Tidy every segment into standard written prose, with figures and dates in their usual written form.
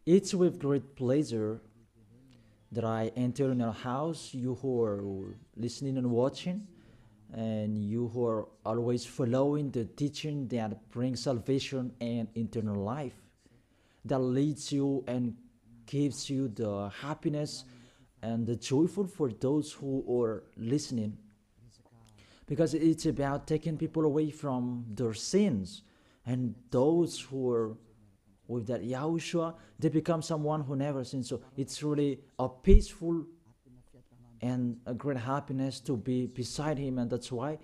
It's with great pleasure that I enter in your house, you who are listening and watching, and you who are always following the teaching that brings salvation and eternal life, that leads you and gives you the happiness and the joyful for those who are listening, because it's about taking people away from their sins, and those who are with that Yahushua, they become someone who never sins. So it's really a peaceful and a great happiness to be beside him, and that's why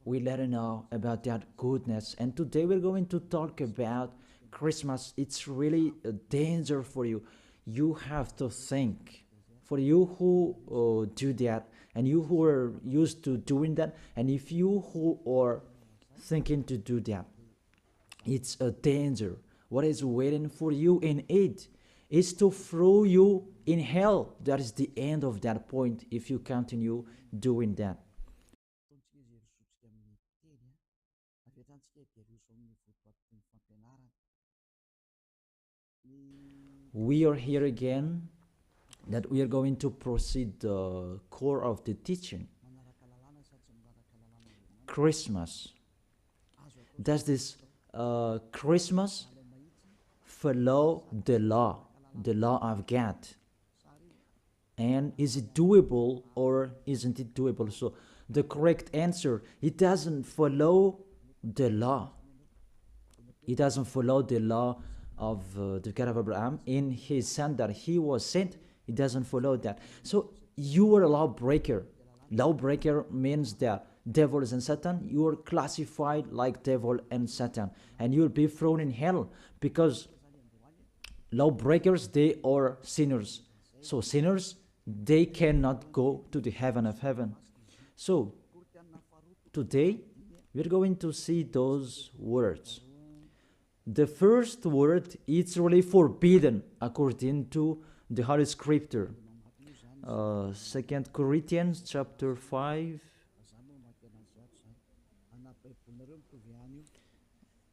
we let him know about that goodness. And today we're going to talk about Christmas. It's really a danger for you. You have to think. For you who do that, and you who are used to doing that, and if you who are thinking to do that, it's a danger. What is waiting for you in it is to throw you in hell. That is the end of that point if you continue doing that. We are here again that we are going to proceed the core of the teaching. Christmas. Does this Christmas follow the law of God? And is it doable or isn't it doable? So the correct answer, it doesn't follow the law. It doesn't follow the law of the God of Abraham in his son that he was sent. It doesn't follow that. So you are a lawbreaker. Lawbreaker means that devils and Satan, you are classified like devil and Satan, and you'll be thrown in hell, because lawbreakers, they are sinners. So sinners, they cannot go to the heaven of heaven. So today we're going to see those words. The first word is really forbidden according to the Holy Scripture. 2 Corinthians chapter 5.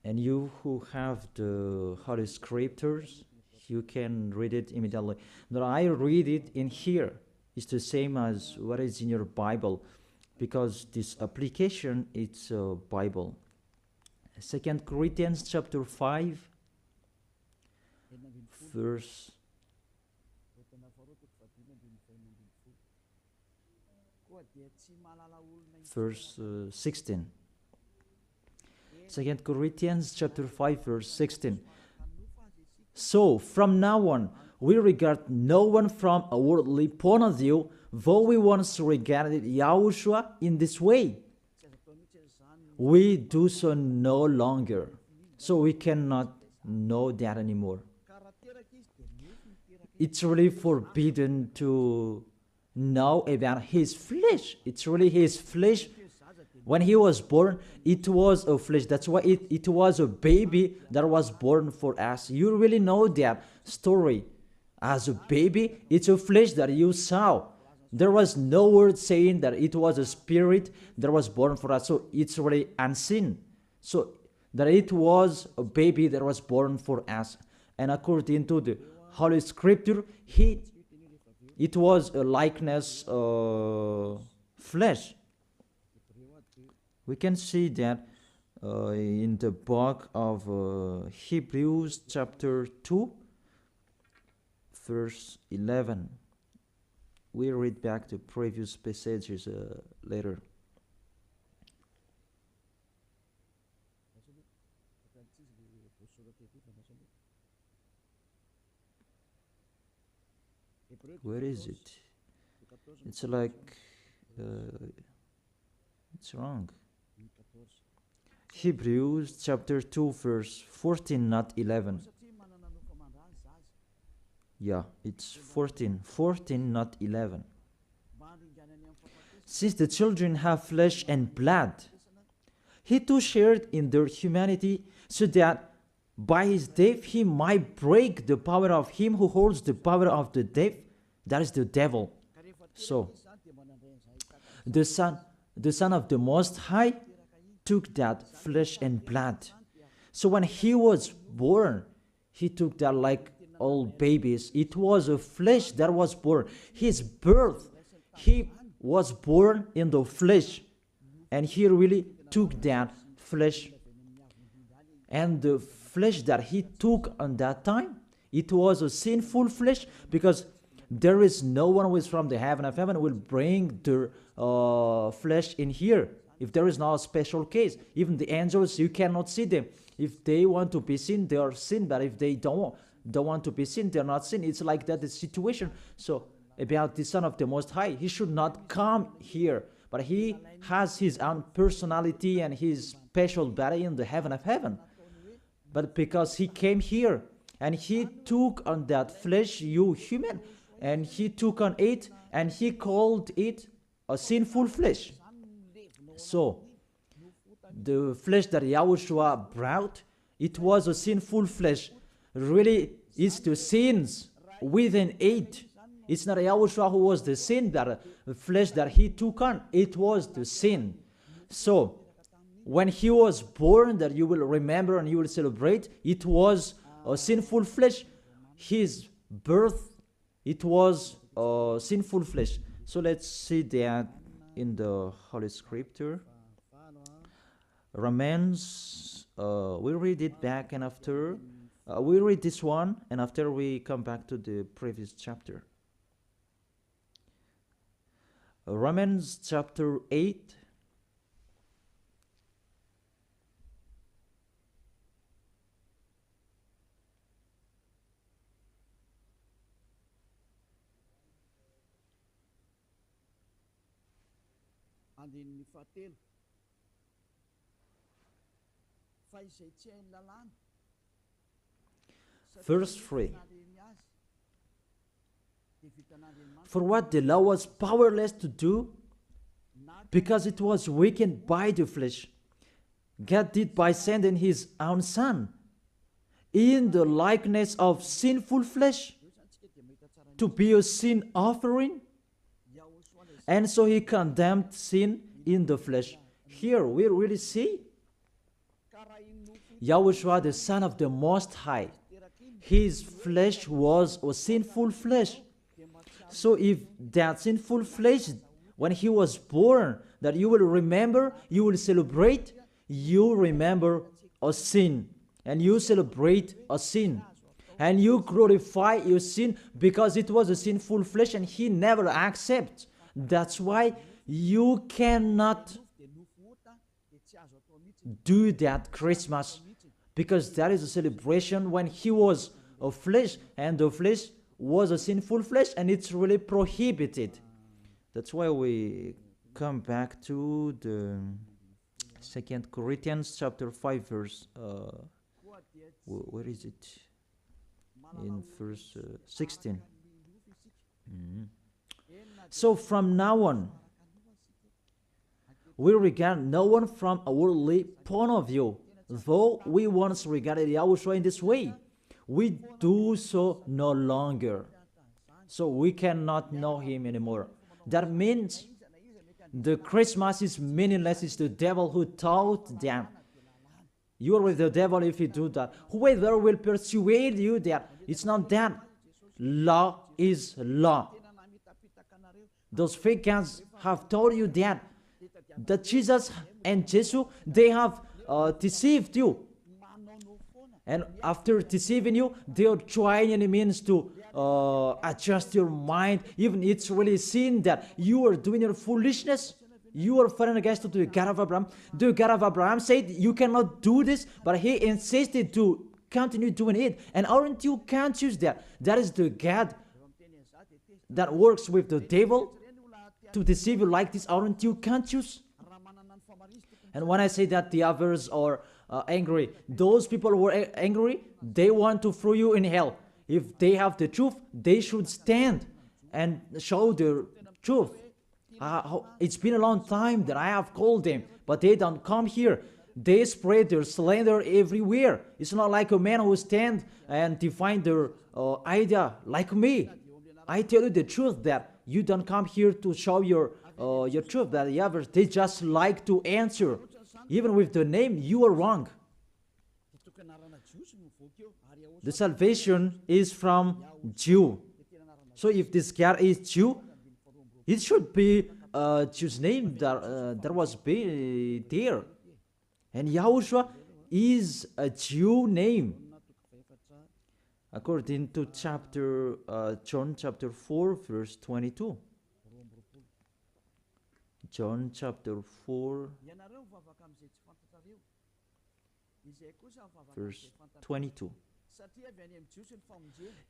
And you who have the Holy Scriptures, you can read it immediately. Now I read it in here. It's the same as what is in your Bible, because this application, it's a Bible. 2 Corinthians chapter 5, verse 16. 2 Corinthians chapter 5, verse 16. So from now on, we regard no one from a worldly point of view, though we once regarded Yahushua in this way. We do so no longer. So we cannot know that anymore. It's really forbidden to know about his flesh. It's really his flesh. When he was born, it was a flesh. That's why it was a baby that was born for us. You really know that story. As a baby, it's a flesh that you saw. There was no word saying that it was a spirit that was born for us. So it's really unseen. So that it was a baby that was born for us. And according to the Holy Scripture, it was a likeness flesh. We can see that in the book of Hebrews chapter 2, verse 11. We read back the previous passages later. Where is it? It's like it's wrong. Hebrews chapter 2, verse 14, not 11. Yeah, it's 14, not 11. Since the children have flesh and blood, he too shared in their humanity, so that by his death he might break the power of him who holds the power of the death, that is the devil. So, the Son of the Most High took that flesh and blood. So when he was born, he took that like old babies. It was a flesh that was born. His birth, he was born in the flesh, and he really took that flesh. And the flesh that he took on that time, it was a sinful flesh, because there is no one who is from the heaven of heaven will bring the flesh in here. If there is not a special case, even the angels, you cannot see them. If they want to be seen, they are seen, but if they don't want to be seen, they are not seen. It's like that, the situation. So about the Son of the Most High, he should not come here, but he has his own personality and his special body in the heaven of heaven. But because he came here and he took on that flesh, you human, and he took on it and he called it a sinful flesh. So the flesh that Yahushua brought, it was a sinful flesh. Really, it's the sins within it. It's not Yahushua who was the sin, that the flesh that he took on, it was the sin. So when he was born, that you will remember and you will celebrate, it was a sinful flesh. His birth, it was a sinful flesh. So let's see that in the Holy Scripture. Romans, we read it back, and after we read this one, and after we come back to the previous chapter. Romans chapter 8. Verse 3. For what the law was powerless to do, because it was weakened by the flesh, God did by sending his own Son in the likeness of sinful flesh to be a sin offering. And so he condemned sin in the flesh. Here we really see Yahushua, the Son of the Most High. His flesh was a sinful flesh. So if that sinful flesh, when he was born, that you will remember, you will celebrate, you remember a sin, and you celebrate a sin, and you glorify your sin because it was a sinful flesh and he never accepts. That's why you cannot do that Christmas, because that is a celebration when he was a flesh, and the flesh was a sinful flesh, and it's really prohibited. That's why we come back to the 2 Corinthians chapter 5 verse, where is it? In verse 16. So from now on, we regard no one from a worldly point of view. Though we once regarded Yahushua in this way, we do so no longer. So we cannot know him anymore. That means the Christmas is meaningless. It's the devil who taught them. You are with the devil if you do that. Whoever will persuade you that it's not that. Law is law. Those fake gods have told you that Jesus and Jesus, they have deceived you. And after deceiving you, they are trying any means to adjust your mind. Even it's really seen that you are doing your foolishness. You are fighting against the God of Abraham. The God of Abraham said you cannot do this, but he insisted to continue doing it. And aren't you conscious that that is the God that works with the devil to deceive you like this? Aren't you conscious? And when I say that the others are angry, those people who are angry, they want to throw you in hell. If they have the truth, they should stand and show the truth. It's been a long time that I have called them, but they don't come here. They spread their slander everywhere. It's not like a man who stands and define their idea like me. I tell you the truth that you don't come here to show your truth. That the others, they just like to answer. Even with the name, you are wrong. the salvation is from Jew. So if this God is Jew, it should be a Jew's name that was there. And Yahushua is a Jew name. According to John chapter 4, verse 22. John chapter 4, verse 22.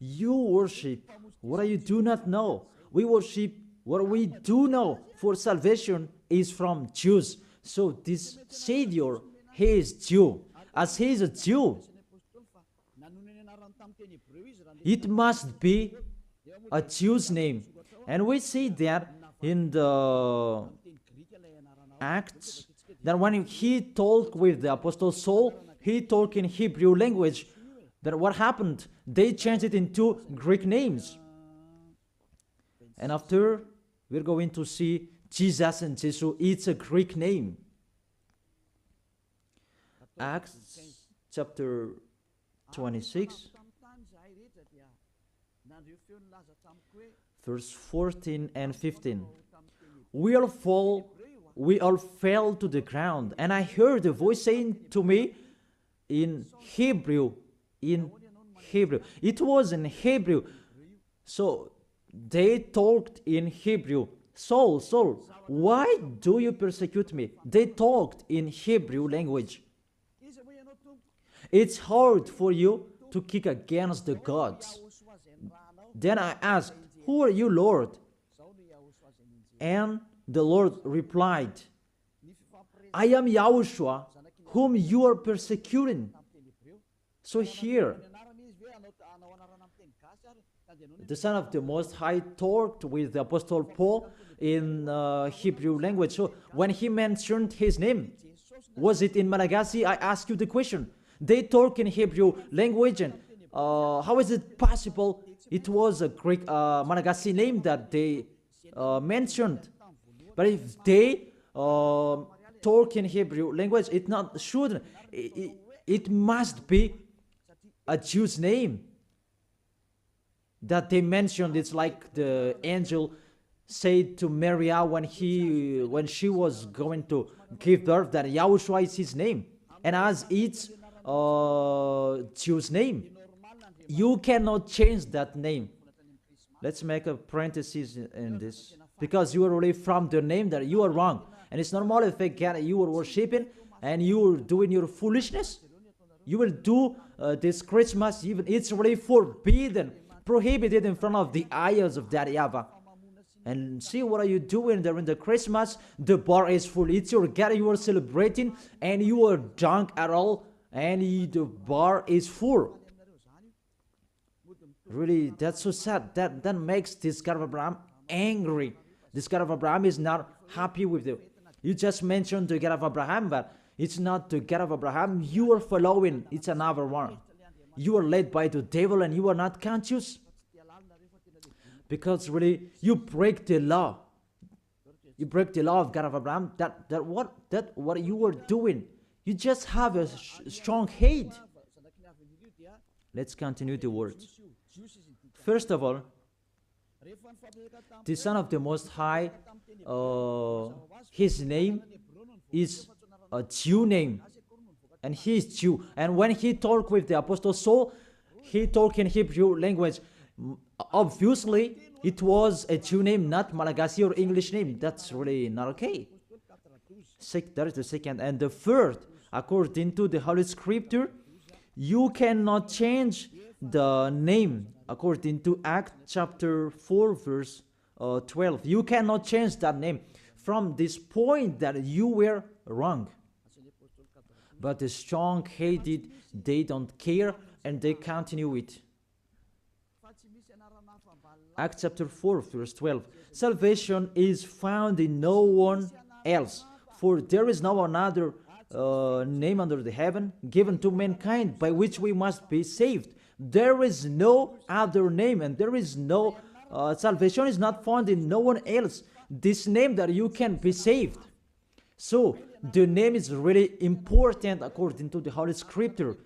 You worship what you do not know. We worship what we do know, for salvation is from Jews. So this Savior, he is Jew. As he is a Jew, it must be a Jew's name. And we see that in the Acts, that when he talked with the Apostle Saul, he talked in Hebrew language. That what happened? They changed it into Greek names. And after, we're going to see Jesus and Jesus, it's a Greek name. Acts chapter 26, verse 14 and 15. We all fell to the ground, and I heard a voice saying to me in Hebrew. It was in Hebrew. So they talked in Hebrew. Saul, Saul, why do you persecute me? They talked in Hebrew language. It's hard for you to kick against the gods. Then I asked, who are you, Lord? And the Lord replied, I am Yahushua, whom you are persecuting. So here, the Son of the Most High talked with the Apostle Paul in Hebrew language. So when he mentioned his name, was it in Malagasy? I ask you the question. They talk in Hebrew language, and how is it possible it was a Greek Malagasy name that they mentioned? But if they talk in Hebrew language, it not should. It must be a Jew's name that they mentioned. It's like the angel said to Maria when she was going to give birth, that Yahushua is his name. And as it's Jew's name, you cannot change that name. Let's make a parenthesis in this, because you are already from the name that you are wrong. And it's normal if you are worshiping and you are doing your foolishness. You will do this Christmas, even it's already forbidden, prohibited in front of the eyes of that YAHVAH. And see, what are you doing during the Christmas? The bar is full. It's your God you are celebrating, and you are drunk at all, and the bar is full. Really, that's so sad. That makes this God of Abraham angry. This God of Abraham is not happy with you. You just mentioned the God of Abraham, but it's not the God of Abraham you are following. It's another one. You are led by the devil, and you are not conscious. Because really, you break the law. You break the law of God of Abraham. What you are doing. You just have a strong hate. Let's continue the words. First of all, the Son of the Most High, his name is a Jew name, and he is Jew. And when he talked with the Apostle Saul, he talked in Hebrew language. Obviously, it was a Jew name, not Malagasy or English name. That's really not okay. That is the second. And the third, according to the Holy Scripture, you cannot change the name. According to Acts chapter 4, verse 12. You cannot change that name from this point that you were wrong. But the strong-headed, they don't care, and they continue it. Acts chapter 4, verse 12. Salvation is found in no one else, for there is no another name under the heaven given to mankind by which we must be saved. There is no other name, and there is no salvation is not found in no one else. This name that you can be saved. So the name is really important according to the Holy Scripture.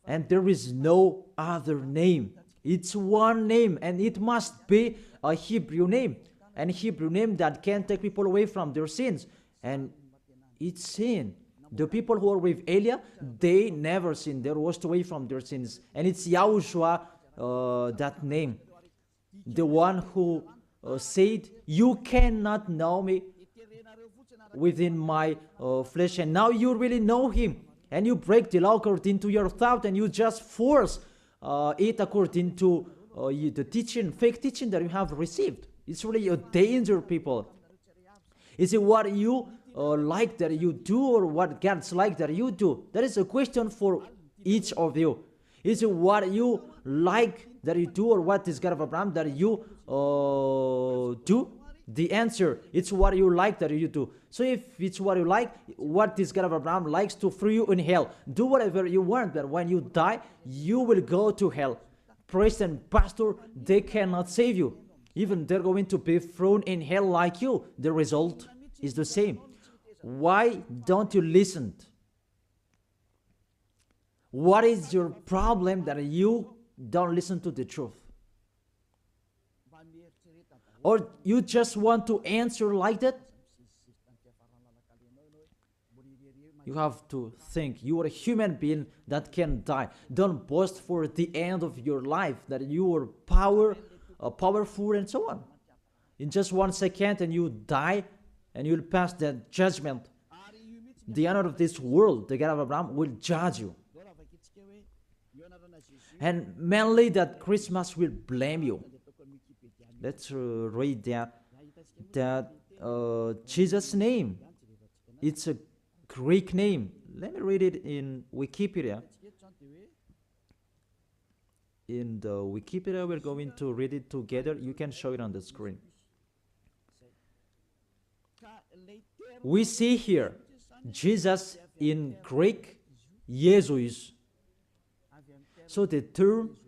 And there is no other name. It's one name, and it must be a Hebrew name. An Hebrew name that can take people away from their sins. And it's sin. The people who are with Elia, they never sinned. They were washed away from their sins. And it's YAHOSHUA, that name. The one who said, you cannot know me within my flesh. And now you really know him. And you break the law according to your thought, and you just force it according to the teaching, fake teaching that you have received. It's really a danger, people. Is it what you like that you do, or what God's like that you do? That is a question for each of you. Is it what you like that you do, or what is God of Abraham that you do? The answer, it's what you like that you do. So if it's what you like, what this God of Abraham likes to throw you in hell. Do whatever you want, but when you die, you will go to hell. Priest and pastor, they cannot save you. Even they're going to be thrown in hell like you. The result is the same. Why don't you listen? What is your problem that you don't listen to the truth? Or you just want to answer like that? You have to think. You are a human being that can die. Don't boast for the end of your life that you are powerful and so on. In just 1 second and you die and you'll pass that judgment. The honor of this world, the God of Abraham, will judge you. And mainly that Christmas will blame you. Let's read that Jesus' name. It's a Greek name. Let me read it in Wikipedia. In the Wikipedia, we're going to read it together. You can show it on the screen. We see here Jesus in Greek, Jesus. So the term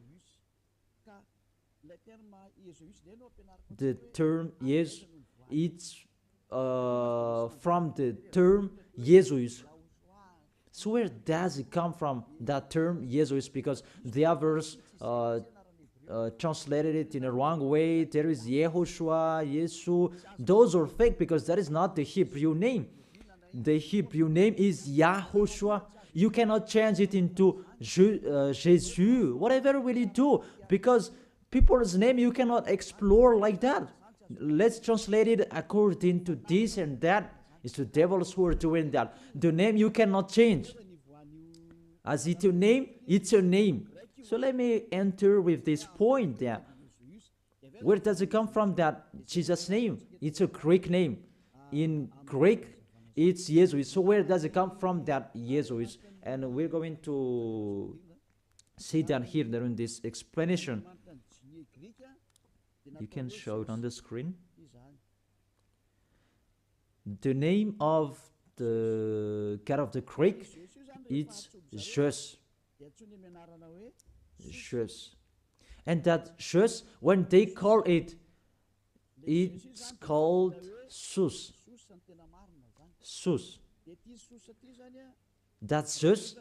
yes, it's from the term Jesus. So where does it come from, that term Jesus? Because the others translated it in a wrong way. There is YAHOSHUA, Yesu. Those are fake because that is not the Hebrew name. The Hebrew name is YAHOSHUA. You cannot change it into Jesus. Whatever will you do? Because people's name you cannot explore like that. Let's translate it according to this and that. It's the devils who are doing that. The name you cannot change. As it's your name, it's your name. So let me enter with this point there. Where does it come from, that Jesus' name? It's a Greek name. In Greek, it's Jesus. So where does it come from, that Jesus? And we're going to see that here during this explanation. You can show it on the screen. The name of the God of the Greek, it's Jesus. Jesus. And that Jesus, when they call it, it's called Sus. Sus. That Sus,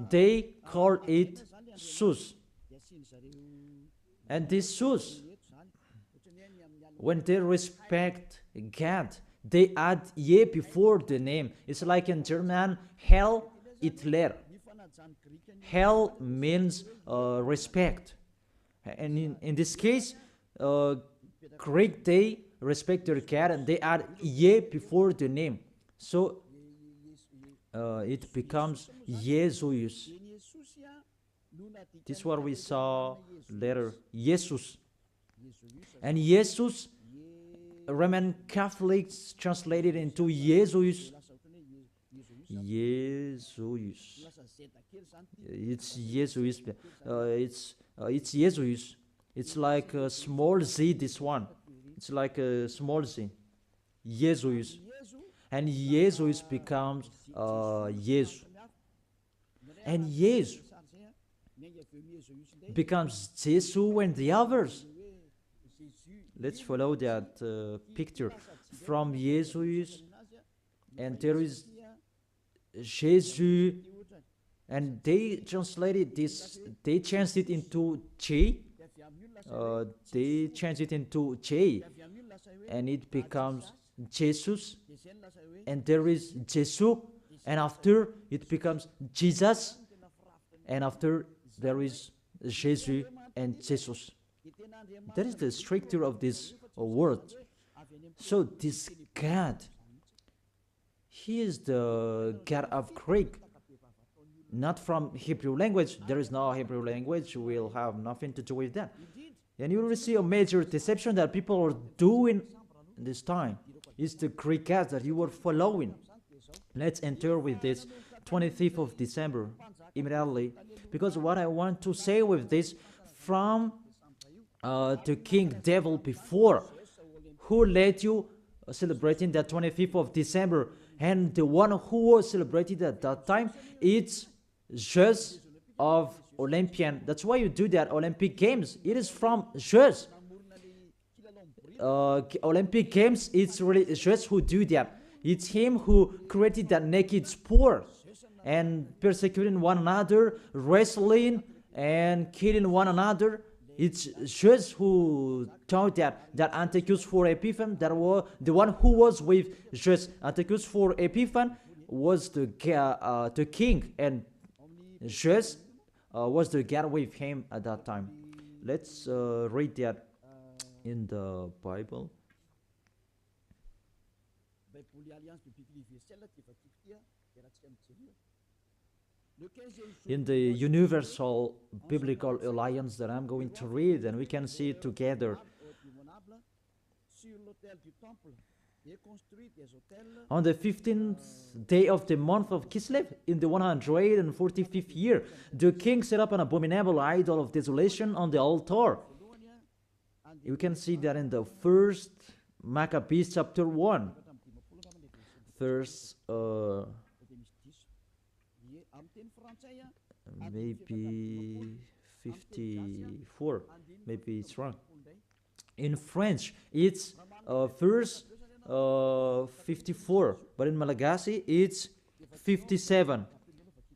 they call it Sus. And this Sus, when they respect God, they add ye before the name. It's like in German, Heil Hitler. Heil means respect. And in this case, Greek, they respect their God and they add ye before the name. So it becomes Jesus. This is what we saw later, Jesus. And Jesus, Roman Catholics translated into Jesus. Jesus. It's Jesus. It's Jesus. It's like a small z, this one. It's like a small z. Jesus. And Jesus becomes Jesus. And Jesus becomes Jesus and the others. Let's follow that picture from Jesus, and there is Jesus, and they translated this, they changed it into J. They changed it into J, and it becomes Jesus, and there is Jesus, and after it becomes Jesus, and after there is Jesus and Jesus. That is the structure of this word. So this God, He is the God of Greek, not from Hebrew language. There is no Hebrew language. We'll have nothing to do with that. And you will see a major deception that people are doing this time. It's the Greek God that you are following. Let's enter with this 25th of December immediately, because what I want to say with this, from the king devil before, who led you celebrating that 25th of December, and the one who was celebrated at that time, it's Zeus of Olympian. That's why you do that Olympic Games. It is from Zeus. Olympic Games, it's really Zeus who do that. It's him who created that naked sport, and persecuting one another, wrestling and killing one another. It's Zeus who taught that Antiochus for Epiphan, that was the one who was with Zeus. Antiochus for Epiphan was the king, and Zeus was the god with him at that time. Let's read that in the Bible. In the Universal Biblical Alliance that I'm going to read, and we can see it together. On the 15th day of the month of Kislev, in the 145th year, the king set up an abominable idol of desolation on the altar. You can see that in the first Maccabees chapter 1, verse maybe 54, maybe it's wrong. In French, it's verse 54, but in Malagasy, it's 57.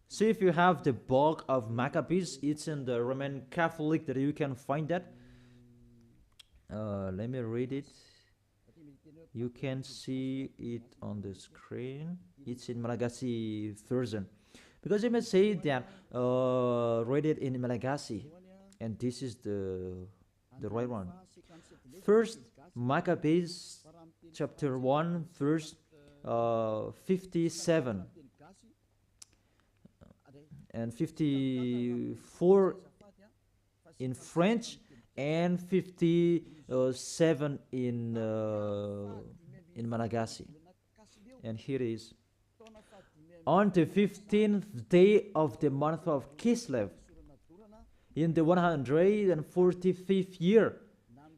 So if you have the book of Maccabees, it's in the Roman Catholic that you can find that. Let me read it. You can see it on the screen. It's in Malagasy version. Because you may say that read it in Malagasy, and this is the right one. First Maccabees chapter 1 verse 57 and 54 in French, and 57 in Malagasy. And here is: on the 15th day of the month of Kislev, in the 145th year,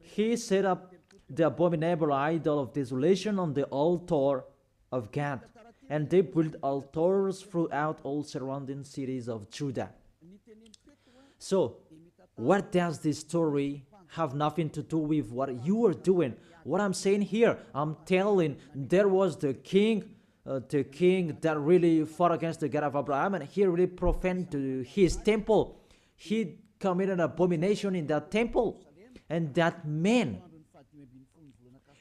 he set up the abominable idol of desolation on the altar of God, and they built altars throughout all surrounding cities of Judah. So, what does this story have nothing to do with what you are doing? What I'm saying here, I'm telling, there was the king that really fought against the God of Abraham, and he really profaned his temple. He committed an abomination in that temple, and that man,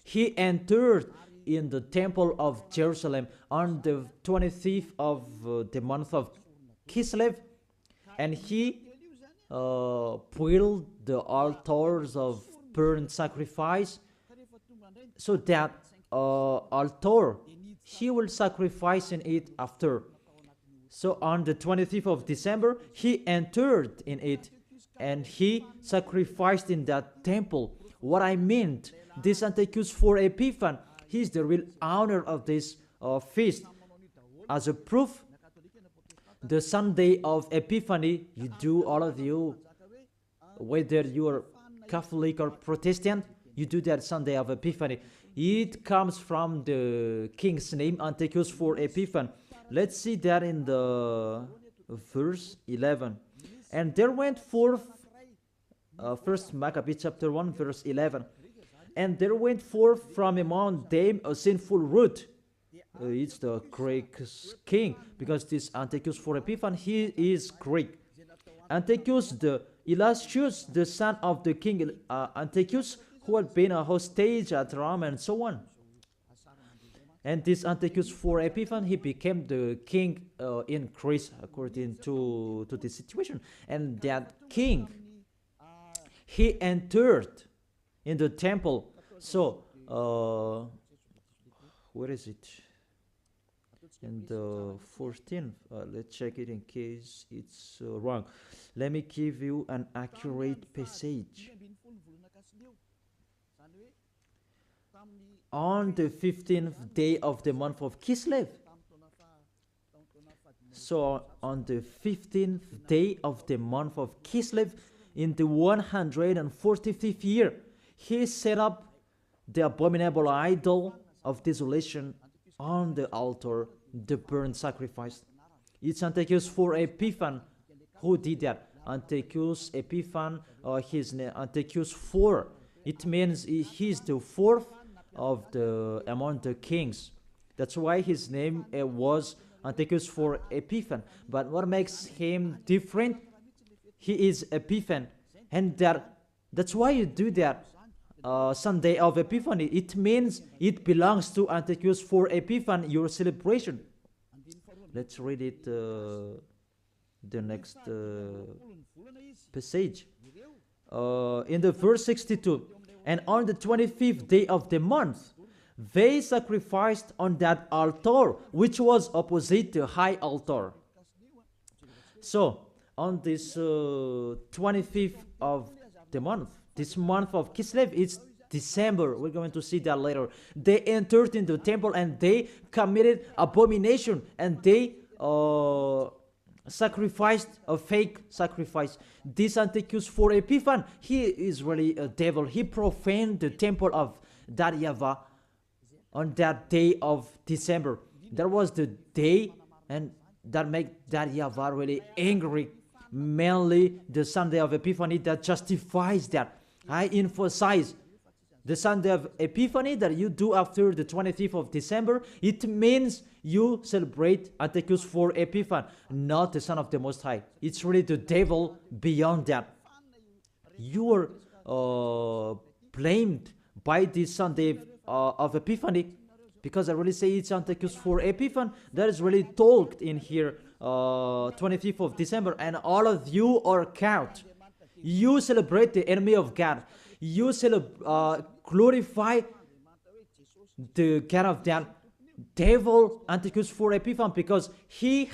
he entered in the temple of Jerusalem on the 25th of the month of Kislev, and he built the altars of burnt sacrifice, so that altar, he will sacrifice in it after. So on the 25th of December, he entered in it, and he sacrificed in that temple. What I meant, this Antiochus for Epiphan, he is the real owner of this feast. As a proof, the Sunday of Epiphany, you do, all of you, whether you are Catholic or Protestant, you do that Sunday of Epiphany. It comes from the king's name, Antiochus for Epiphan. Let's see that in the verse 11. And there went forth, first Maccabees chapter 1, verse 11. And there went forth from among them a sinful root, It's the Greek king, because this Antiochus for Epiphan, he is Greek. Antiochus the illustrious, the son of the king Antiochus, who had been a hostage at Rome and so on. And this Antiochus for Epiphan, he became the king in Greece according to this situation. And that king, he entered in the temple. So, where is it? In the 14th, let's check it in case it's wrong. Let me give you an accurate passage. On the 15th day of the month of Kislev. So on the 15th day of the month of Kislev, in the 145th year, he set up the abominable idol of desolation on the altar, the burnt sacrifice. It's Antiochus for Epiphan who did that. Antiochus Epiphan, his name Antiochus IV. It means he's the fourth of the among the kings. That's why his name was Antiochus for Epiphan. But what makes him different? He is Epiphan, and that's why you do that. Sunday of Epiphany, it means it belongs to Antiochus for Epiphan, your celebration. Let's read it, the next passage. In the verse 62, and on the 25th day of the month, they sacrificed on that altar, which was opposite the high altar. So, on this 25th of the month, this month of Kislev, it's December. We're going to see that later. They entered into the temple and they committed abomination, and they sacrificed a fake sacrifice. This Antiochus for Epiphan, he is really a devil. He profaned the temple of that YAHVAH on that day of December. That was the day, and that made that YAHVAH really angry. Mainly the Sunday of Epiphany that justifies that. I emphasize the Sunday of Epiphany that you do after the 25th of December. It means you celebrate Antiochus for Epiphan, not the Son of the Most High. It's really the devil beyond that. You are blamed by this Sunday of Epiphany, because I really say it's Antiochus for Epiphan. That is really talked in here, 25th of December, and all of you are caught. You celebrate the enemy of God. You glorify the God of that devil, Antiochus for Epiphan, because he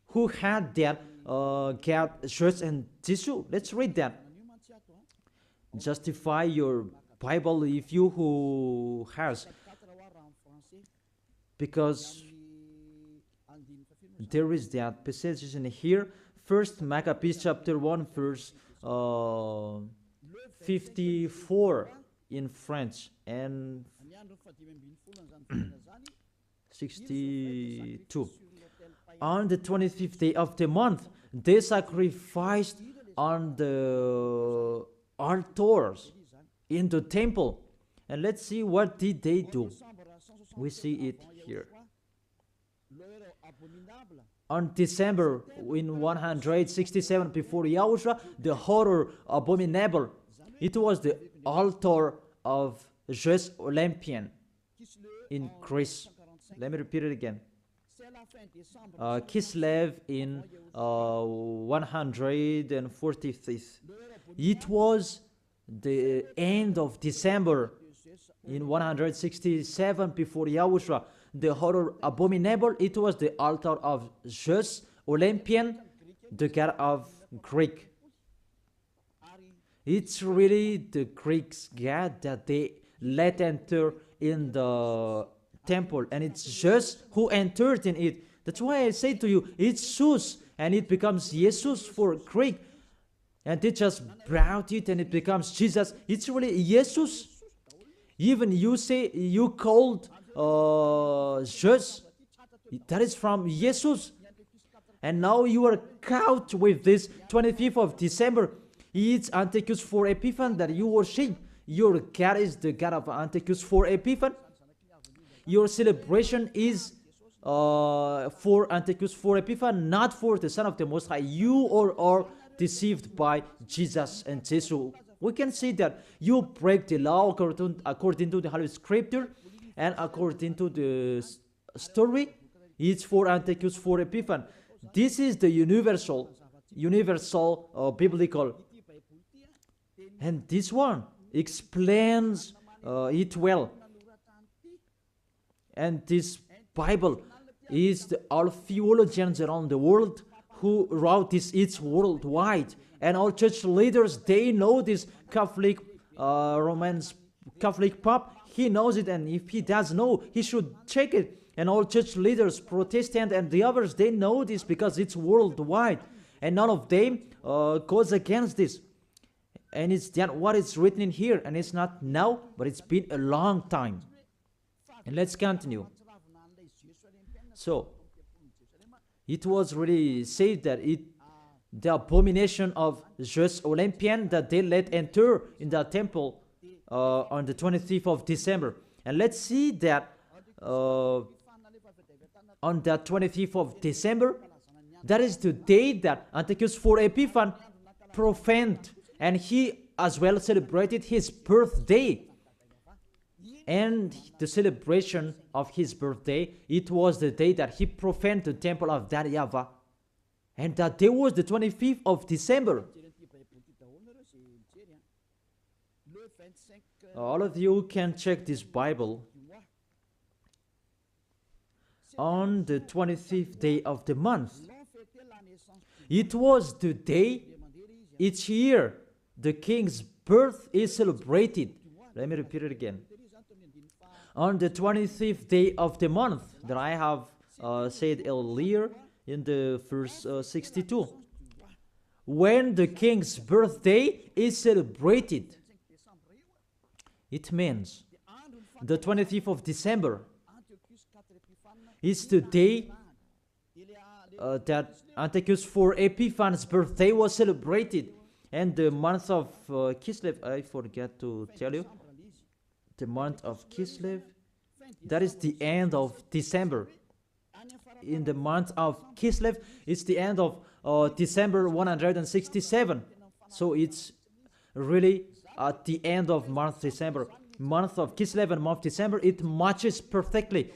who had that God, church, and tissue. Let's read that. Justify your Bible if you who has, because there is that passage in here. First Maccabees chapter 1 verse 54 in French and 62. On the 25th day of the month, they sacrificed on the altars in the temple. And let's see, what did they do? We see it here. On December in 167 before Yahushua, the horror abominable, it was the altar of Zeus Olympian in Greece. Let me repeat it again. Kislev in 145th. It was the end of December in 167 before Yahushua. The horror abominable, it was the altar of Zeus Olympian, the god of Greek. It's really the Greeks' god that they let enter in the temple, and it's Zeus who entered in it. That's why I say to you, it's Zeus, and it becomes Jesus for Greek, and they just brought it and it becomes Jesus. It's really Jesus. Even you say you called Zeus, that is from Jesus, and now you are caught with this 25th of December. It's Antiochus for Epiphan that you worship. Your God is the God of Antiochus for Epiphan. your celebration is for Antiochus, for Epiphan, not for the Son of the Most High. You are deceived by Jesus and Jesus. We can see that you break the law according to the Holy Scripture, and according to the story, it's for Antiochus, for Epiphan. This is the universal biblical, and this one explains it well. And this Bible is all theologians around the world who wrote this. It's worldwide, and all church leaders, they know this. Catholic Romans Catholic Pope, he knows it, and if he does know, he should check it. And all church leaders, Protestant and the others, they know this because it's worldwide, and none of them goes against this. And it's what is written in here, and it's not now, but it's been a long time. And let's continue. So it was really said that the abomination of just Olympian that they let enter in the temple on the 25th of December. And let's see that on the 25th of December, that is the day that Antiochus for Epiphan profaned, and he as well celebrated his birthday. And the celebration of his birthday, it was the day that he profaned the temple of that YAHVAH. And that day was the 25th of December. All of you can check this Bible. On the 25th day of the month, it was the day each year the king's birth is celebrated. Let me repeat it again. On the 25th day of the month that I have said earlier in the verse 62, when the king's birthday is celebrated, it means the 25th of December is the day that Antiochus for Epiphan's birthday was celebrated. And the month of Kislev, I forget to tell you, the month of Kislev, that is the end of December. In the month of Kislev, it's the end of December 167. So it's really at the end of month December. Month of Kislev and month December, it matches perfectly.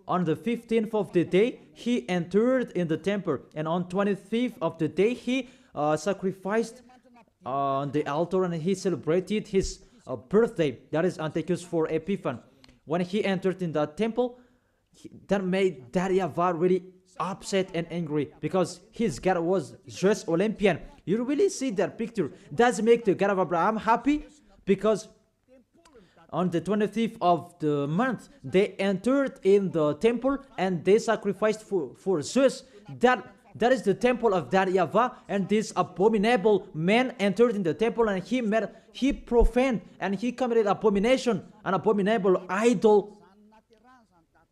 On the 15th of the day, he entered in the temple, and on 25th of the day, he sacrificed on the altar, and he celebrated his birthday. That is Antiochus for Epiphan. When he entered in the temple, that made that YAHVAH really upset and angry, because his God was just Olympian. You really see that picture. Does make the God of Abraham happy? Because on the 25th of the month, they entered in the temple and they sacrificed for Zeus. That is the temple of that YAHVAH, and this abominable man entered in the temple, and he profaned and he committed abomination, an abominable idol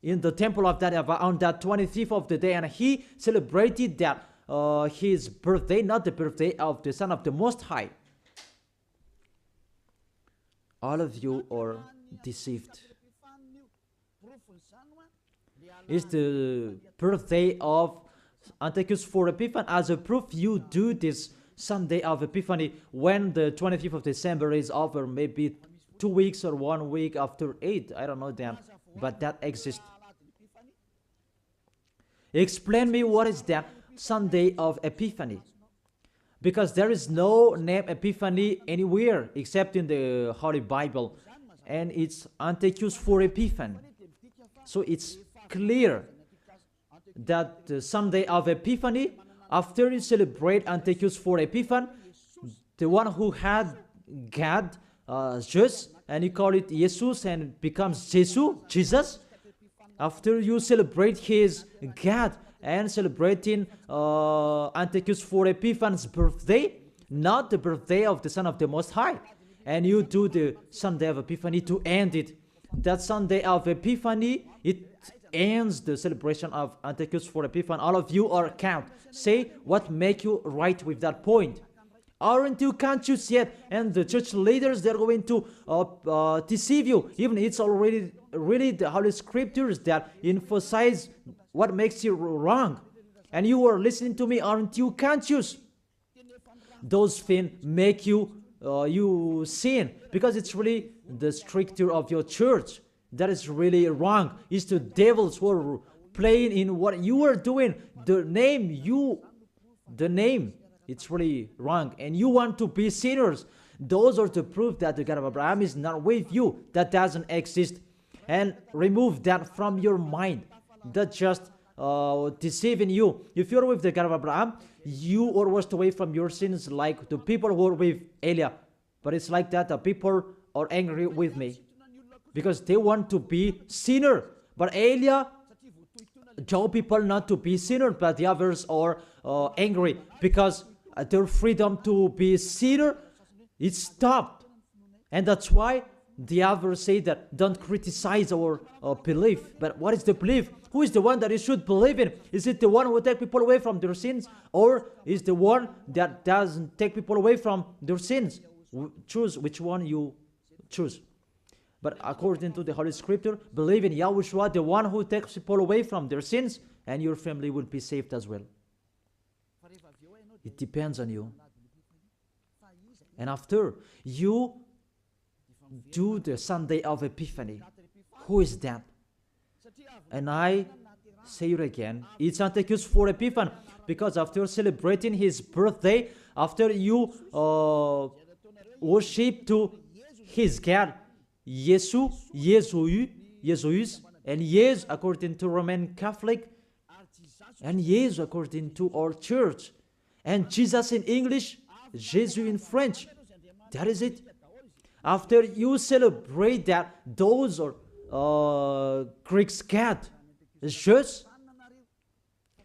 in the temple of that YAHVAH on that 25th of the day, and he celebrated that his birthday, not the birthday of the Son of the Most High. All of you are deceived. It's the birthday of Antiochus for Epiphan. As a proof, you do this Sunday of Epiphany when the 25th of December is over, maybe 2 weeks or 1 week after 8. I don't know that, but that exists. Explain me what is that Sunday of Epiphany. Because there is no name Epiphany anywhere except in the Holy Bible. And it's Antiochus for Epiphan. So it's clear that the Sunday of Epiphany, after you celebrate Antiochus for Epiphan, the one who had God, Jesus, and you call it Jesus and it becomes Jesus. After you celebrate his God and celebrating Antiochus for Epiphan's birthday, not the birthday of the Son of the Most High, and you do the Sunday of Epiphany to end it. That Sunday of Epiphany, it ends the celebration of Antiochus for Epiphan. All of you are count. Say what make you right with that point. Aren't you conscious yet? And the church leaders, they're going to deceive you. Even it's already really the Holy Scriptures that emphasize what makes you wrong. And you are listening to me, aren't you conscious? Those things make you sin, because it's really the stricture of your church that is really wrong. It's the devils who are playing in what you are doing. The name, it's really wrong, and you want to be sinners. Those are the proof that the God of Abraham is not with you. That doesn't exist. And remove that from your mind. That just deceiving you. If you're with the God of Abraham, you are washed away from your sins like the people who are with Elia. But it's like that. The people are angry with me because they want to be sinner. But Elia told people not to be sinner, but the others are angry because their freedom to be sinner is stopped. And that's why the others say that don't criticize our belief. But what is the belief? Who is the one that you should believe in? Is it the one who will take people away from their sins? Or is the one that doesn't take people away from their sins? Choose which one you choose. But according to the Holy Scripture, believe in YAHOSHUA, the one who takes people away from their sins, and your family will be saved as well. It depends on you. And after you do the Sunday of Epiphany, who is that? And I say it again, it's Antiochus for Epiphany, because after celebrating his birthday, after you worship to his God, Yesu, Jesus, and yes according to Roman Catholic, and yes according to our church, and Jesus in English, Jesus in French. That is it. After you celebrate that, those are Greek's God, Jesus,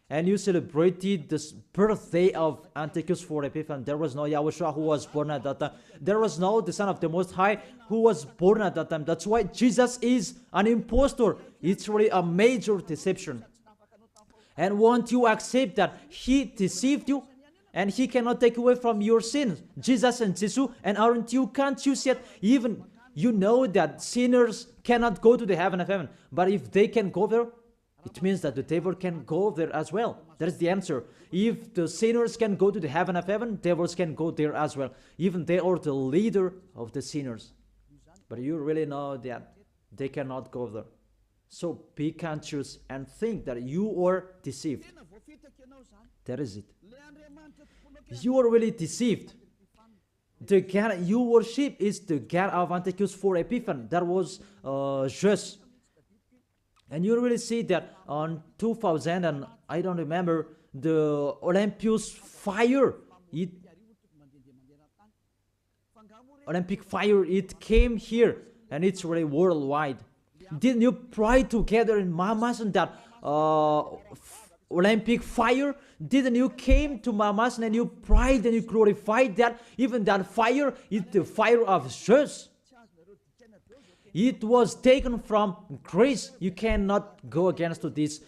and you celebrated the birthday of Antiochus for Epiphany. There was no YAHOSHUA who was born at that time. There was no the Son of the Most High who was born at that time. That's why Jesus is an impostor. It's really a major deception. And won't you accept that he deceived you? And he cannot take away from your sins. Jesus and Jesus, and aren't you conscious yet? Even you know that sinners cannot go to the heaven of heaven. But if they can go there, it means that the devil can go there as well. That is the answer. If the sinners can go to the heaven of heaven, devils can go there as well. Even they are the leader of the sinners. But you really know that they cannot go there. So be conscious and think that you are deceived. That is it. You are really deceived. The God you worship is the God of Antiochus for Epiphany. That was Jesus. And you really see that on 2000, and I don't remember, the Olympus fire, Olympic fire, it came here, and it's really worldwide. Didn't you pray together in Mamas and that Olympic fire? Didn't you came to Mamas and you prayed and you glorified that? Even that fire is the fire of Jesus. It was taken from Greece. You cannot go against this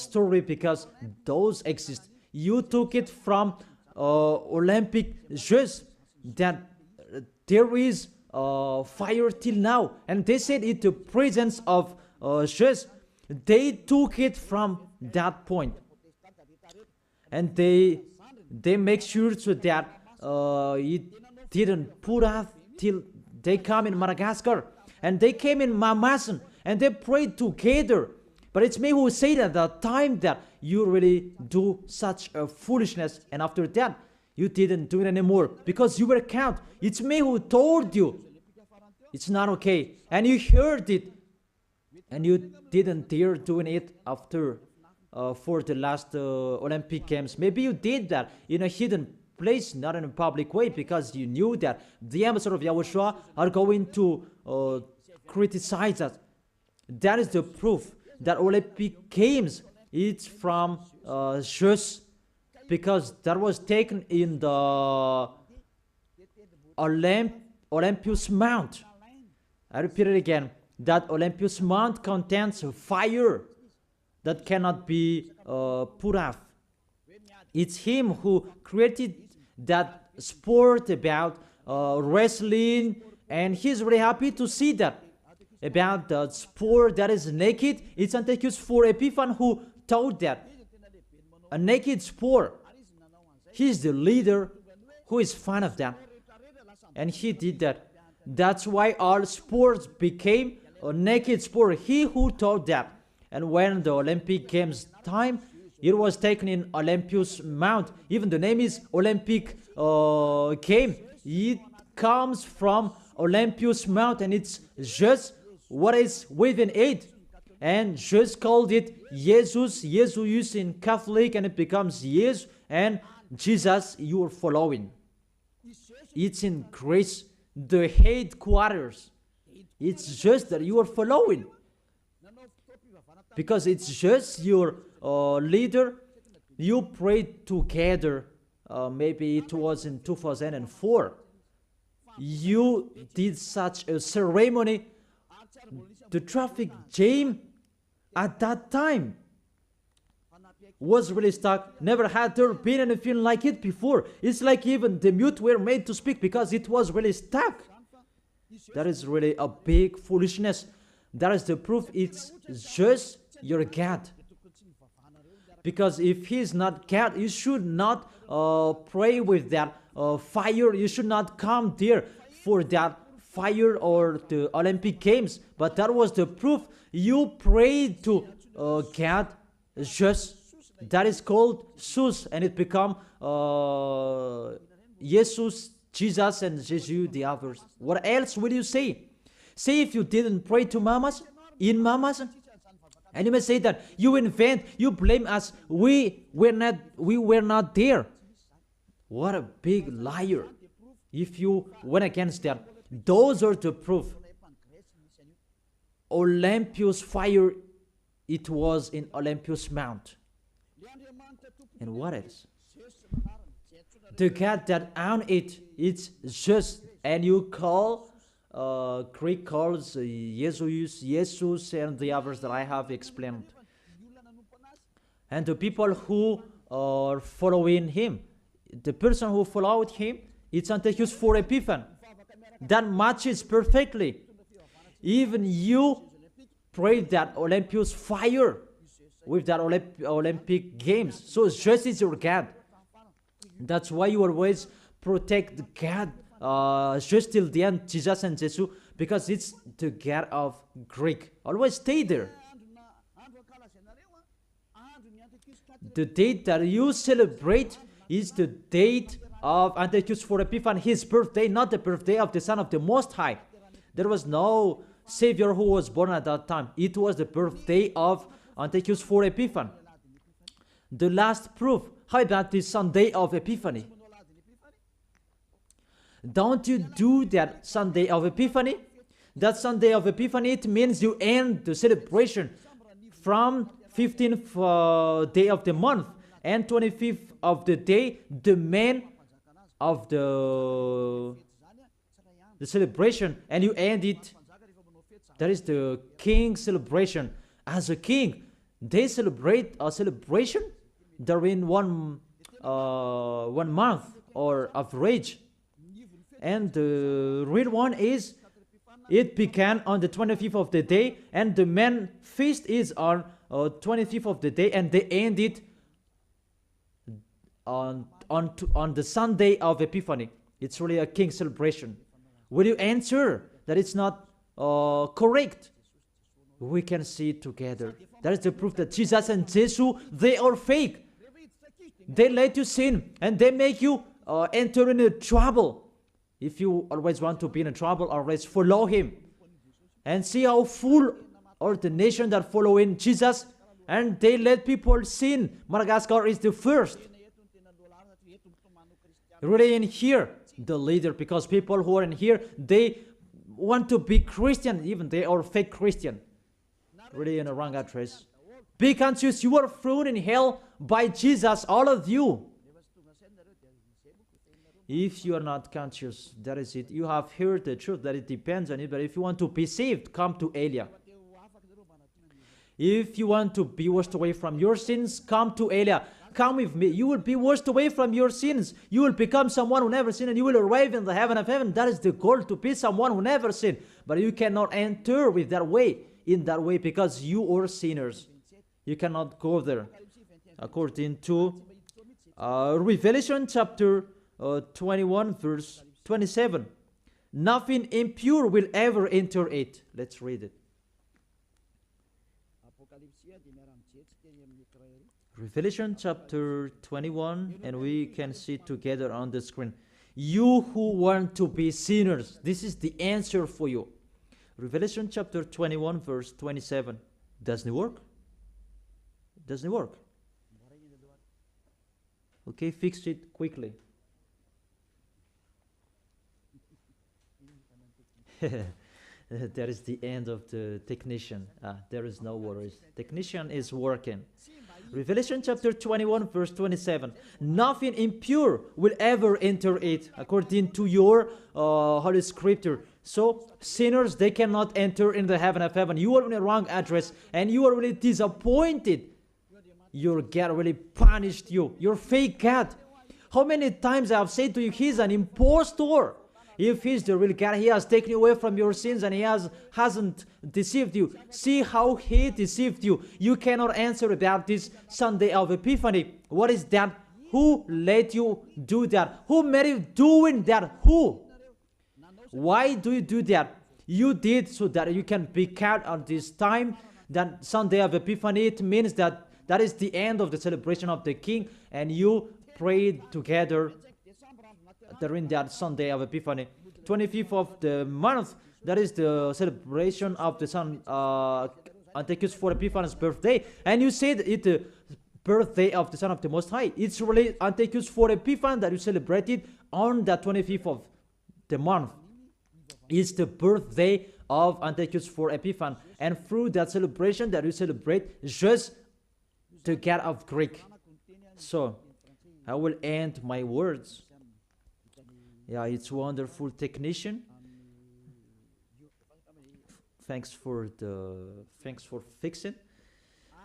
story because those exist. You took it from Olympic Jesus, that there is fire till now. And they said it the presence of Jesus. They took it from that point. And they make sure so that it didn't put out till they come in Madagascar. And they came in Mamasan and they prayed together. But it's me who said at the time that you really do such a foolishness. And after that, you didn't do it anymore because you were caught. It's me who told you. It's not okay. And you heard it. And you didn't dare doing it after for the last Olympic Games. Maybe you did that in a hidden place, not in a public way, because you knew that the ambassador of YAHOSHUA are going to criticize us. That is the proof that Olympic Games, it's from Jesus, because that was taken in the Olympus Mount. I repeat it again, that Olympus Mount contains fire that cannot be put off. It's him who created that sport, about wrestling, and he's really happy to see that. About the sport that is naked, it's Antiochus 4 Epiphan who taught that. A naked sport. He's the leader who is fan of that. And he did that. That's why all sports became a naked sport. He who taught that. And when the Olympic Games time, it was taken in Olympus Mount. Even the name is Olympic game. It comes from Olympus Mount, and it's just what is within it. And just called it Jesus, Jesus in Catholic, and it becomes yes, and Jesus you are following. It's in Greece, the headquarters. It's just that you are following. Because it's just your leader. You prayed together. Maybe it was in 2004. You did such a ceremony. The traffic jam at that time was really stuck. Never had there been anything like it before. It's like even the mute were made to speak because it was really stuck. That is really a big foolishness. That is the proof. It's just your God. Because if he is not God, you should not pray with that fire. You should not come there for that fire or the Olympic Games. But that was the proof. You prayed to God just. That is called Sus, and it become Jesus, Jesus, and Jesus the others. What else will you say? Say if you didn't pray to mamas, in mamas, and you may say that you invent, you blame us. We were not there. What a big liar! If you went against that, those are the proof. Olympus fire, it was in Olympus Mount. And what else? The God that owned it, it's just, and you call, Greek calls Jesus, and the others that I have explained. And the people who are following him, the person who followed him, it's Antiochus 4 Epiphan. That matches perfectly. Even you prayed that Olympus fire with that Olympic Games. So just is your God. That's why you always protect God just till the end, Jesus and Jesus, because it's the God of Greek. Always stay there. The date that you celebrate is the date of Antiochus 4 Epiphan, his birthday, not the birthday of the Son of the Most High. There was no Savior who was born at that time. It was the birthday of Antiochus 4 Epiphan. The last proof. How about the Sunday of Epiphany? Don't you do that Sunday of Epiphany? That Sunday of Epiphany, it means you end the celebration from 15th day of the month and 25th of the day, the man of the celebration, and you end it. That is the king celebration. As a king, they celebrate a celebration during one month or average. And the real one is, it began on the 25th of the day, and the main feast is on 25th of the day, and they end it on the Sunday of Epiphany. It's really a king celebration. Will you answer that it's not correct? We can see it together. That is the proof that Jesus and Jesus, they are fake. They let you sin, and they make you enter into trouble. If you always want to be in trouble, always follow him. And see how full are the nation that follow in Jesus, and they let people sin. Madagascar is the first. Really in here, the leader, because people who are in here, they want to be Christian, even they are fake Christian. Really in a wrong address. Be conscious, you are thrown in hell by Jesus, all of you. If you are not conscious, that is it. You have heard the truth, that it depends on it. But if you want to be saved, come to Elia. If you want to be washed away from your sins, come to Elia. come with me. You will be washed away from your sins. You will become someone who never sinned, and you will arrive in the heaven of heaven. That is the goal, to be someone who never sinned. But you cannot enter with that way, in that way, because you are sinners. You cannot go there. According to Revelation chapter 21, verse 27. Nothing impure will ever enter it. Let's read it. Revelation chapter 21, and we can see together on the screen. You who want to be sinners, this is the answer for you. Revelation chapter 21, verse 27. Doesn't it work? Doesn't it work? Okay, fix it quickly. That is the end of the technician. There is no worries. Technician is working. Revelation chapter 21, verse 27. Nothing impure will ever enter it, according to your Holy Scripture. So, sinners, they cannot enter in the heaven of heaven. You are in the wrong address, and you are really disappointed. Your God really punished you. Your fake God. How many times I have said to you, he's an impostor. If he's the real God, he has taken you away from your sins, and he hasn't deceived you. See how he deceived you. You cannot answer about this Sunday of Epiphany. What is that? Who let you do that? Who made you doing that? Who? Why do you do that? You did so that you can be kept on this time. That Sunday of Epiphany, it means that that is the end of the celebration of the King, and you prayed together during that Sunday of Epiphany. 25th of the month, that is the celebration of the Son Antiochus for Epiphanes' birthday. And you said it's the birthday of the Son of the Most High. It's really Antiochus for Epiphanes that you celebrated on the 25th of the month. It's the birthday of Antiochus for Epiphanes. And through that celebration that you celebrate just the God of Greek. So, I will end my words. Yeah, it's wonderful, technician. Thanks for fixing.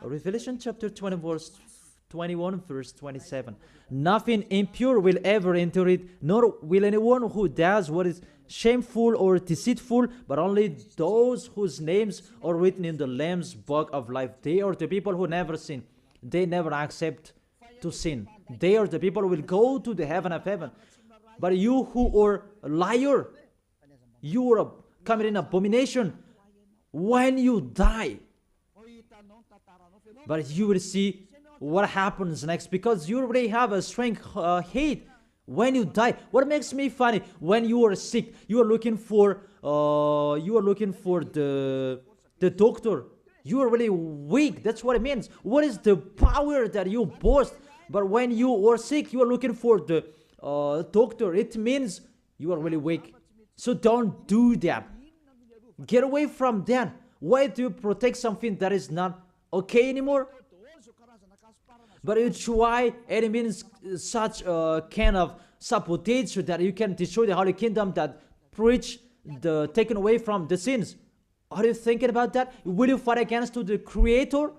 Revelation chapter 21, verse 27. Nothing impure will ever enter it, nor will anyone who does what is shameful or deceitful, but only those whose names are written in the Lamb's book of life. They are the people who never sin. They never accept to sin. They are the people who will go to the heaven of heaven. But you who are a liar, you are committing abomination when you die. But you will see what happens next, because you already have a strong hate when you die. What makes me funny, when you are sick, you are looking for the doctor. You are really weak. That's what it means. What is the power that you boast? But when you are sick, you are looking for the doctor. It means you are really weak. So don't do that. Get away from that. Why do you protect something that is not okay anymore? But you try, and it means such a kind of sabotage so that you can destroy the Holy Kingdom that preach the taken away from the sins. Are you thinking about that? Will you fight against the Creator?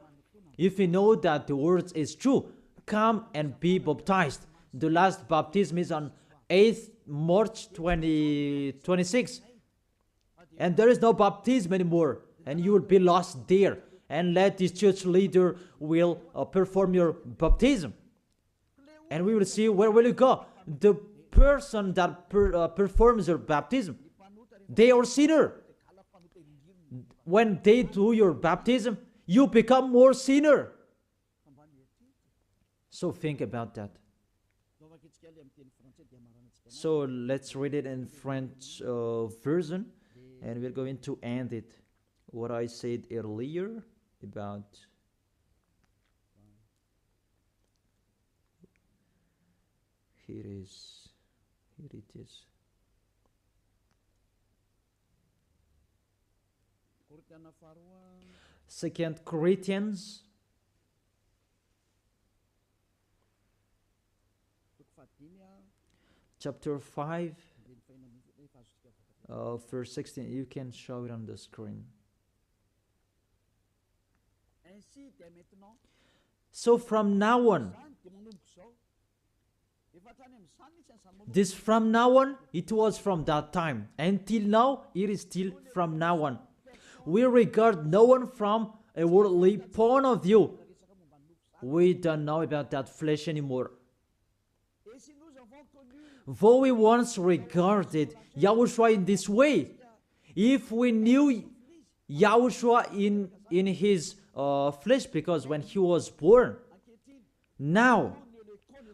If you know that the word is true, come and be baptized. The last baptism is on 8th March 2026. And there is no baptism anymore. And you will be lost there. And let this church leader will perform your baptism. And we will see where will you go. The person that performs your baptism, they are sinner. When they do your baptism, you become more sinner. So think about that. So let's read it in French version, and we're going to end it. What I said earlier about here it is. 2 Corinthians chapter 5 verse 16. You can show it on the screen. So from now on, this from now on, it was from that time. Until now, it is still from now on. We regard no one from a worldly point of view. We don't know about that flesh anymore. Though we once regarded Yahushua in this way, if we knew Yahushua in his flesh, because when he was born, now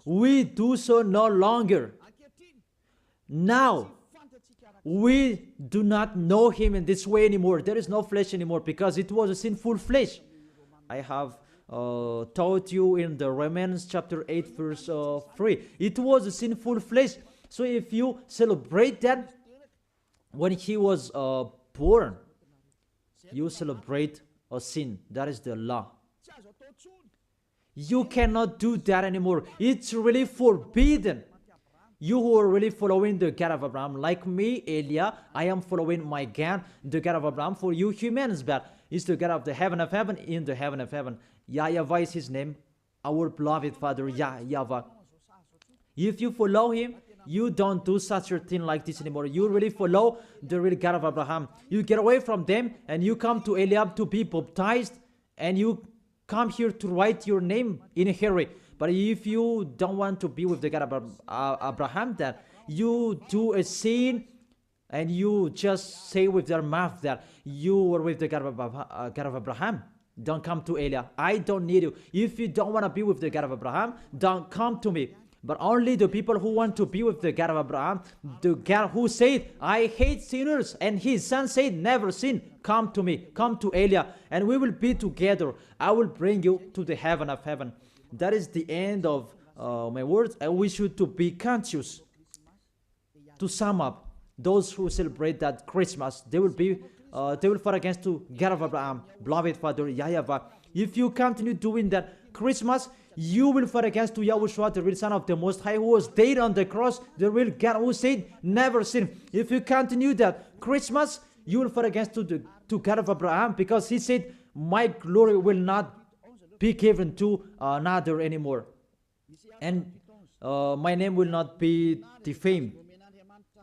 we do so no longer. Now we do not know him in this way anymore. There is no flesh anymore because it was a sinful flesh. I have taught you in the Romans chapter 8 verse 3. It was a sinful flesh. So if you celebrate that when he was born, you celebrate a sin. That is the law. You cannot do that anymore. It's really forbidden. You who are really following the God of Abraham, like me, Elia, I am following my God, the God of Abraham. For you humans, but it's the God of the heaven of heaven, in the heaven of heaven. YAHVAH is his name, our beloved Father, YAHVAH. If you follow him, you don't do such a thing like this anymore. You really follow the real God of Abraham. You get away from them and you come to Eliab to be baptized, and you come here to write your name in a hurry. But if you don't want to be with the God of Abraham, that you do a sin and you just say with your mouth that you were with the God of Abraham, don't come to Elia. I don't need you. If you don't want to be with the God of Abraham, don't come to me. But only the people who want to be with the God of Abraham, the God who said, I hate sinners, and his son said, never sin, come to me, come to Elia, and we will be together. I will bring you to the heaven of heaven. That is the end of my words. And we should to be conscious. To sum up, those who celebrate that Christmas, they will fight against to God of Abraham, beloved Father YAHVAH. If you continue doing that Christmas, you will fight against to Yahushua, the real Son of the Most High, who was dead on the cross, the real God who said, never sin. If you continue that Christmas, you will fight against to God of Abraham, because he said, my glory will not be given to another anymore, and my name will not be defamed.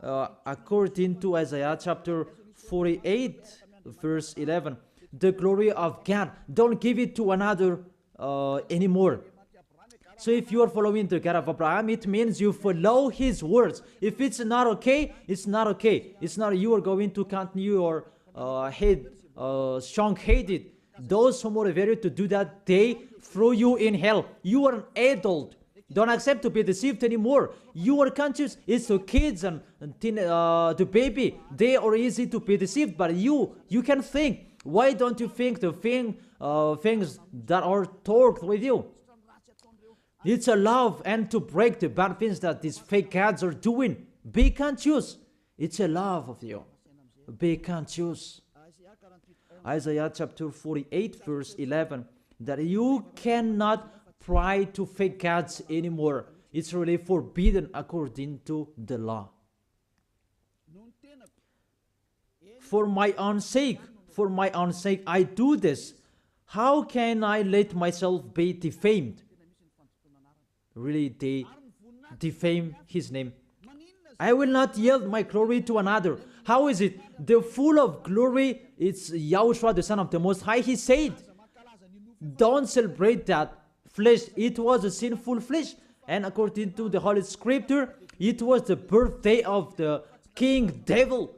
According to Isaiah chapter 48 verse 11, the glory of God, don't give it to another anymore. So if you are following the God of Abraham, it means you follow his words. If it's not okay, it's not okay. It's not you are going to continue your strong-headed. Those who motivate you to do that, they throw you in hell. You are an adult. Don't accept to be deceived anymore. You are conscious. It's the kids and the baby. They are easy to be deceived, but you can think. Why don't you think the things that are talked with you? It's a love and to break the bad things that these fake gods are doing. Be conscious. It's a love of you. Be conscious. Isaiah chapter 48 verse 11, that you cannot pray to fake gods anymore. It's really forbidden according to the law. For my own sake, I do this. How can I let myself be defamed? Really, they defame his name. I will not yield my glory to another. How is it? The full of glory, it's Yahushua, the Son of the Most High. He said, don't celebrate that flesh. It was a sinful flesh. And according to the Holy Scripture, it was the birthday of the King Devil,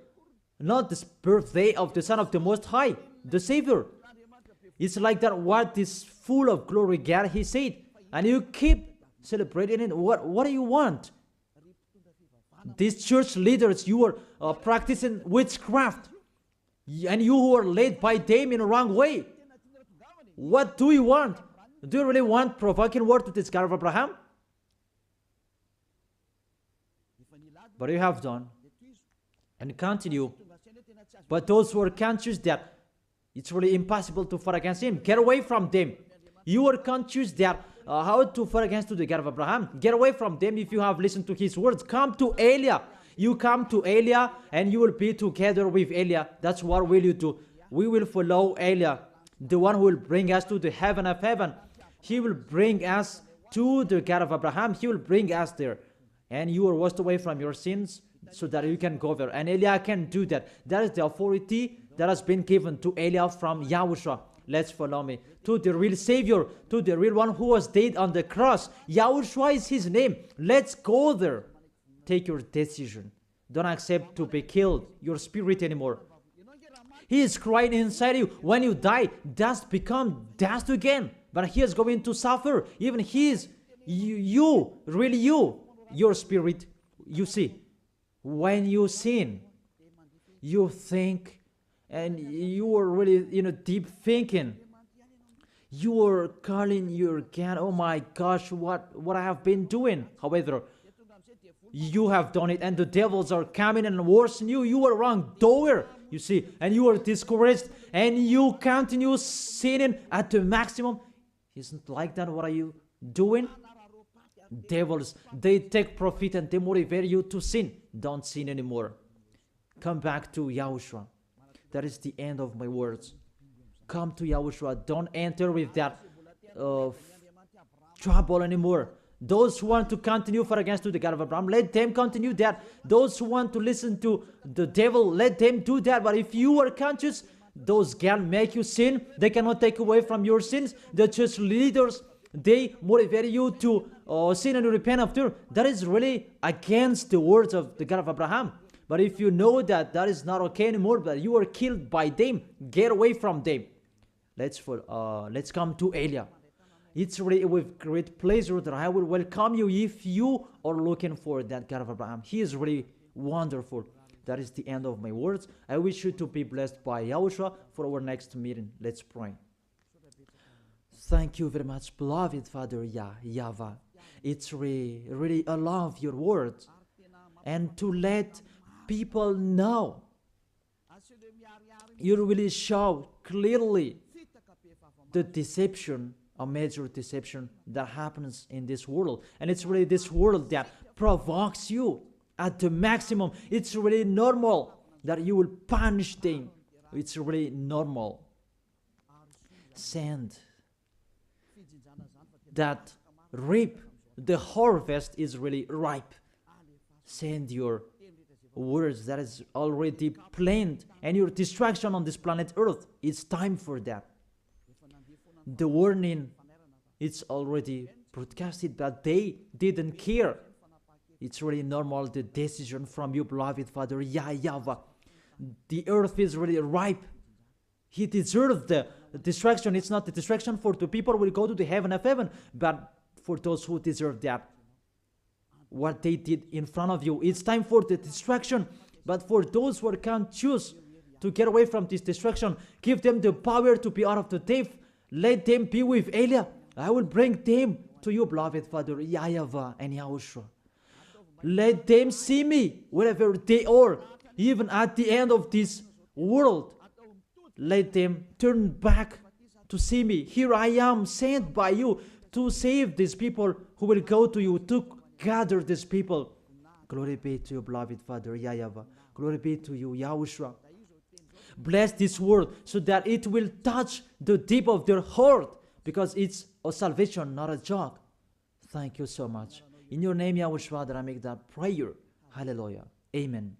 not the birthday of the Son of the Most High, the Savior. It's like that, what is full of glory, God, he said. And you keep celebrating it. What do you want? These church leaders, you are practicing witchcraft, and you who are led by them in a wrong way. What do you want? Do you really want provoking word to this God of Abraham? But you have done and continue. But those who are conscious that it's really impossible to fight against him, get away from them. You are conscious that how to fight against the God of Abraham. Get away from them if you have listened to his words. Come to Elia. You come to Elia and you will be together with Elia. That's what will you do. We will follow Elia, the one who will bring us to the heaven of heaven. He will bring us to the God of Abraham. He will bring us there. And you are washed away from your sins so that you can go there. And Eliah can do that. That is the authority that has been given to Eliah from Yahushua. Let's follow me. To the real Savior, to the real one who was dead on the cross. Yahushua is his name. Let's go there. Take your decision. Don't accept to be killed, your spirit anymore. He is crying inside you. When you die, dust become dust again. But he is going to suffer. Even he is, really you, your spirit. You see, when you sin, you think, and you are really, deep thinking. You are calling your God, oh my gosh, what I have been doing. However, you have done it, and the devils are coming and worsen you. You are wrong doer, you see, and you are discouraged, and you continue sinning at the maximum. Isn't like that? What are you doing? Devils, they take profit and they motivate you to sin. Don't sin anymore. Come back to Yahushua. That is the end of my words. Come to Yahushua. Don't enter with that trouble anymore. Those who want to continue for against to the God of Abraham, let them continue that. Those who want to listen to the devil, let them do that. But if you are conscious, those can make you sin. They cannot take away from your sins. The church leaders, they motivate you to sin and repent after. That is really against the words of the God of Abraham. But if you know that that is not okay anymore, but you are killed by them, get away from them. Let's come to Eliah. It's really with great pleasure that I will welcome you if you are looking for that God of Abraham. He is really wonderful. That is the end of my words. I wish you to be blessed by Yahushua for our next meeting. Let's pray. Thank you very much, beloved Father YAHVAH. It's really I love your words. And to let people know, you really show clearly the deception, a major deception that happens in this world. And it's really this world that provokes you at the maximum. It's really normal that you will punish them. It's really normal. Send that reap. The harvest is really ripe. Send your words that is already planned and your destruction on this planet Earth. It's time for that. The warning, it's already broadcasted, but they didn't care. It's really normal, the decision from you, beloved Father YAHVAH. The earth is really ripe. He deserves the destruction. It's not the destruction for the people who will go to the heaven of heaven, but for those who deserve that. What they did in front of you, it's time for the destruction. But for those who can't choose to get away from this destruction, give them the power to be out of the death. Let them be with Eliah. I will bring them to you, beloved Father YAHVAH and Yahushua. Let them see me wherever they are, even at the end of this world. Let them turn back to see me. Here I am, sent by you to save these people who will go to you, to gather these people. Glory be to you, beloved Father YAHVAH. Glory be to you, Yahushua. Bless this word so that it will touch the deep of their heart, because it's a salvation, not a joke. Thank you so much. In your name, Yahushua, that I make that prayer. Hallelujah. Amen.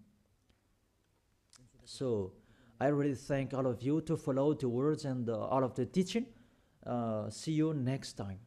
So, I really thank all of you to follow the words and all of the teaching. See you next time.